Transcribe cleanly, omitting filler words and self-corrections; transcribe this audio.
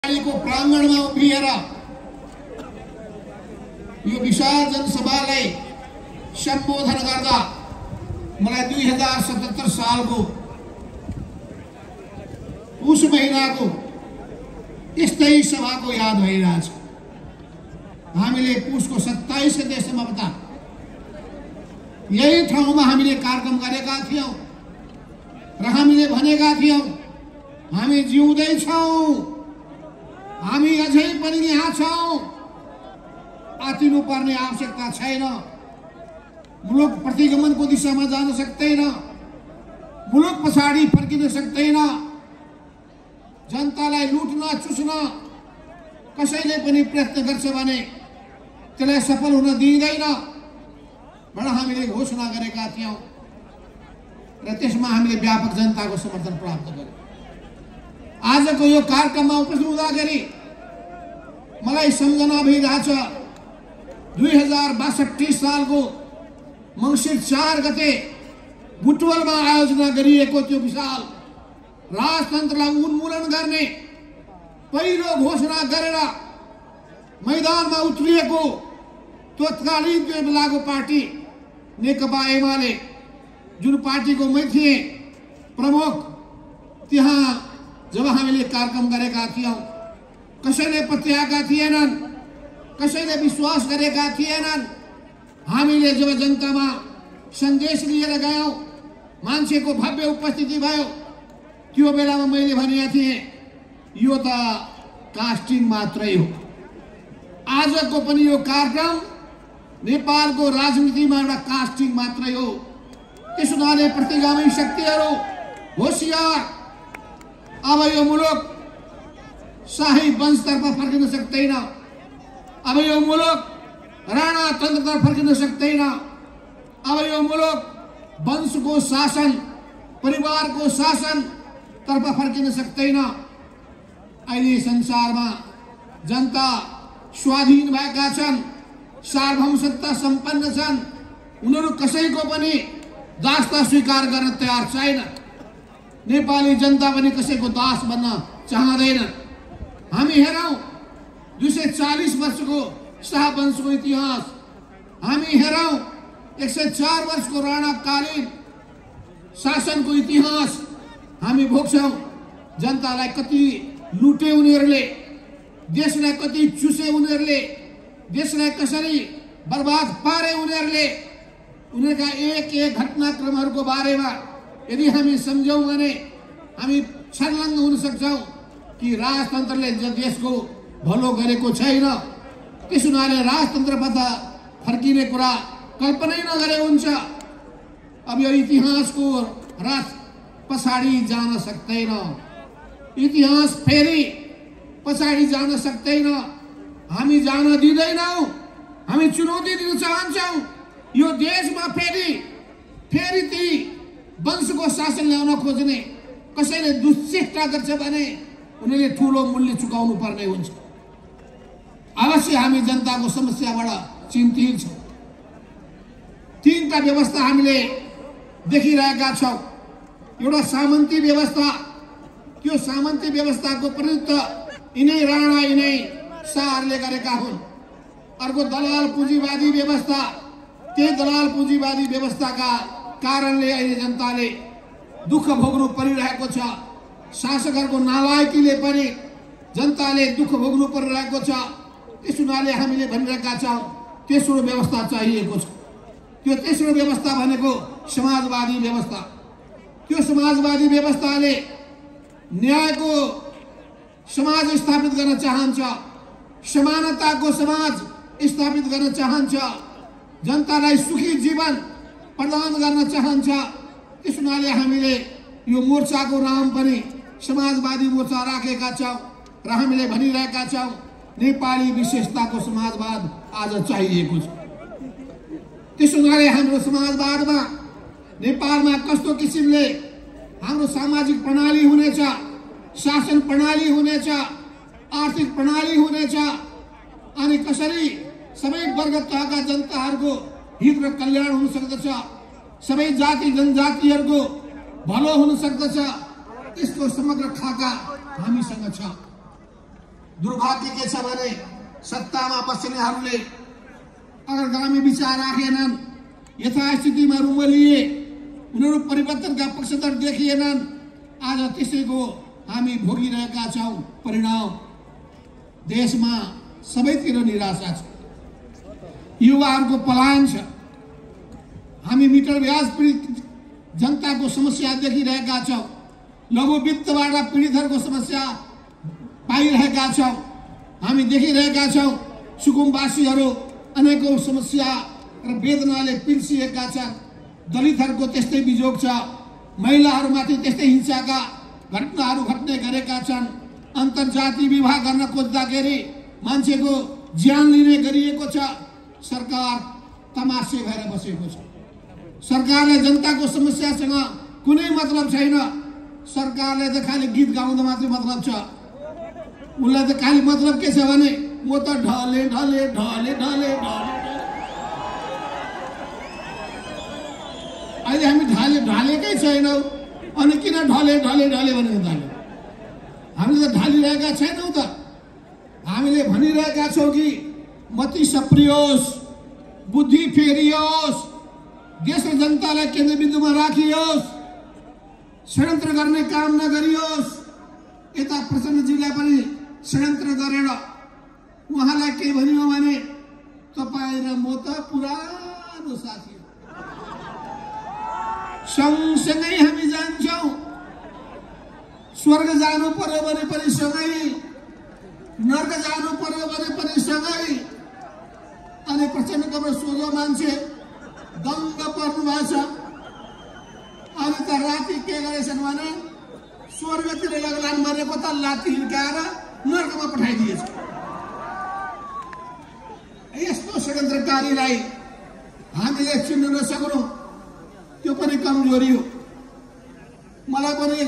को प्राङ्गणमा उभिएर यो विशाल जनसभालाई सम्बोधन गर्दा मलाई 2077 सालको उस महिनाको यस्तै सभाको याद भइरहेछ। हामीले पुसको 27 गतेसम्म पता यही ठाउँमा हामीले कार्यक्रम गरेका थियौं र हामीले भनेका थियौं हामी जिउँदै छौं, हामी अझै पनि यहाँ छौं, आतिनु पर्ने आवश्यकता छैन। मुलुक प्रतिगमनको दिशामा जान सक्दैन, मुलुक पछाडी फर्किन सक्दैन। जनतालाई लुट्न चुस्न कसैले पनि प्रयत्न गर्छ भने त्यसलाई सफल हुन दिइँदैन भनेर हामीले घोषणा गरेका थियौं र त्यसमा हामीले व्यापक जनताको समर्थन प्राप्त गर्यौं। आजको यो कार्यक्रममा उपस्थित हुँदाखेरि मलाई सम्झना भइरहेछ 2062 सालको मंसिर 4 गते बुटवलमा आयोजना गरिएको त्यो विशाल राजतन्त्रलाई उन्मूलन गर्ने पहिलो घोषणा गरेर मैदानमा उत्रिएको तत्कालीन त्यो बेलाको पार्टी नेकपा एमाले, जुन पार्टीको मै थिए प्रमुख, त्यहाँ जब हामीले कार्यक्रम गरेका थियौं कसैले पत्याएका थिएनन्, कसैले विश्वास गरेका थिएनन्। हामीले जब जनतामा सन्देश लिएर गयौं, मान्छेको भव्य उपस्थिति भयो, त्यो बेलामा मैले भनेको थिएँ यो त कास्टिङ मात्रै हो। आजको पनि यो कार्यक्रम नेपालको राजनीतिमा एउटा कास्टिङ मात्रै हो। त्यसो हुनाले प्रतिगामी शक्तिहरू होशियार। अब यो मुलुक शाही वंशतर्फ फर्किन सक्दैन, अब यो मुलुक राणा तन्त्रतर्फ फर्किन सक्दैन, अब यो मुलुक वंशको शासन, परिवारको शासन तर्फ फर्किन सक्दैन। अहिले संसारमा जनता स्वाधीन भएका छन्, सार्वभौमसत्ता सम्पन्न छन्, उनीहरू कसैको पनि दासता स्वीकार गर्न तयार छैन। नेपाली जनता पनि कसैको दास बन्न चाहँदैन। हामी हेरौं 240 वर्षको शाहवंशको इतिहास, हामी हेरौं 104 वर्षको राणाकालीन शासनको इतिहास हामी भोग्छौं। जनतालाई कति लुटे उनीहरूले, देशलाई कति चुसे उनीहरूले, देशलाई कसरी बर्बाद पारे उनीहरूले। उनीहरूका एक एक घटनाक्रमहरूको बारेमा यदि हामी सम्झौं भने हामी छर्लङ्ग हुन सक्छौं कि राजतन्त्रले देशको भलो गरेको छैन। त्यस हुनाले राजतन्त्रबाट फर्किने कुरा कल्पनै नगरे हुन्छ। अब यो इतिहासको रात पछाडि जान सक्दैन, इतिहास फेरि पछाडि जान सक्दैन। हामी जान दिँदैनौं, हामी चुनौती दिन चाहन्छौं। यो देशमा फेरि ती वंशको शासन ल्याउन खोज्ने कसैले दुश्चेष्टा गर्छ भने उनीहरूले ठूलो मूल्य चुकाउनु पर्ने हुन्छ। अवश्य हामी जनताको समस्याबाट चिन्तित छौं। तीनटा व्यवस्था हामीले देखिरहेका छौं। एउटा सामन्ती व्यवस्था, त्यो सामन्ती व्यवस्थाको प्रतिनिधित्व यिनै राणा, यिनै शाहहरूले गरेका हुन्। अर्को दलाल पुँजीवादी व्यवस्था, त्यही दलाल पुँजीवादी व्यवस्थाका कारणले अहिले जनताले दुःख भोग्नु परिरहेको छ। शासकहरूको नालायकीले पनि जनताले दुःख भोग्नु परिरहेको छ। त्यस हुनाले हामीले भनिरहेका छौं तेस्रो व्यवस्था चाहिएको छ। त्यो तेस्रो व्यवस्था भनेको समाजवादी व्यवस्था। त्यो समाजवादी व्यवस्थाले न्यायको समाज स्थापित गर्न चाहन्छ, समानताको समाज स्थापित गर्न चाहन्छ, जनतालाई सुखी जीवन प्रदान गर्न चाहन्छ। त्यस हुनाले हामीले यो मोर्चाको नाम पनि समाजवादी मोर्चा राखेका छौं र हामीले भनिरहेका छौं नेपाली विशेषताको समाजवाद आज चाहिएको छ। त्यस हुनाले हाम्रो समाजवादमा नेपालमा कस्तो किसिमले हाम्रो सामाजिक प्रणाली हुनेछ, शासन प्रणाली हुनेछ, आर्थिक प्रणाली हुनेछ, अनि कसरी सबै वर्ग तहका जनताहरूको हित र कल्याण हुन सक्दछ, सबै जाति जनजातिहरूको भलो हुन सक्दछ, त्यसको समग्र खाका हामीसँग छ। दुर्भाग्य के छ भने सत्तामा बस्नेहरूले अग्रगामी विचार राखेनन्, यथास्थितिमा रुमलिए, उनीहरू परिवर्तनका पक्षधर देखिएनन्। आज त्यसैको हामी भोगिरहेका छौं परिणाम। देशमा सबैतिर निराशा छ, युवाहरूको पलायन छ। हामी मिटर ब्याज पीडित जनताको समस्या देखिरहेका छौं, लघु वित्तबाट पीडितहरूको समस्या पाइरहेका छौं। हामी देखिरहेका छौं सुकुम्बासीहरू अनेकौं समस्या र वेदनाले पिल्सिएका छन्। दलितहरूको त्यस्तै बिजोग छ, महिलाहरूमाथि त्यस्तै हिंसाका घटनाहरू घट्ने गरेका छन्। अन्तर्जातीय विवाह गर्न खोज्दाखेरि मान्छेको ज्यान लिने गरिएको छ। सरकार तमासे भएर बसेको छ। सरकारले जनताको समस्यासँग कुनै मतलब छैन। सरकारले त खालि गीत गाउँदा मात्रै मतलब छ। उनलाई त खालि मतलब के छ भने म त ढले ढले ढले ढले ढले। अहिले हामी ढालेकै छैनौं, अनि किन ढले ढले ढले भनेर थाल्यो? हामीले त ढालिरहेका छैनौं त। हामीले भनिरहेका छौं कि मती सप्रियोस्, बुद्धि फेरियोस्, देश र जनतालाई केन्द्रबिन्दुमा राखियोस्, षड्यन्त्र गर्ने काम नगरियोस्। यता प्रचण्डजीलाई पनि षड्यन्त्र गरेर उहाँलाई के भनियो भने तपाईं र म त पुरानो साथी हो, सँगसँगै हामी जान्छौं, स्वर्ग जानु पर्यो भने पनि सँगै, नर्क जानु पर्यो भने पनि सँगै। अनि प्रचण्डको सोझो मान्छे दङ्ग पर्नु भएको छ। अनि त राति के गरेछन् भने स्वर्गतिर लगलान मरेको त लाठी हिर्काएर नर्कमा पठाइदिएछ। यस्तो षड्यन्त्रकारीलाई हामीले चिन्न नसक्नु त्यो पनि कमजोरी हो। मलाई पनि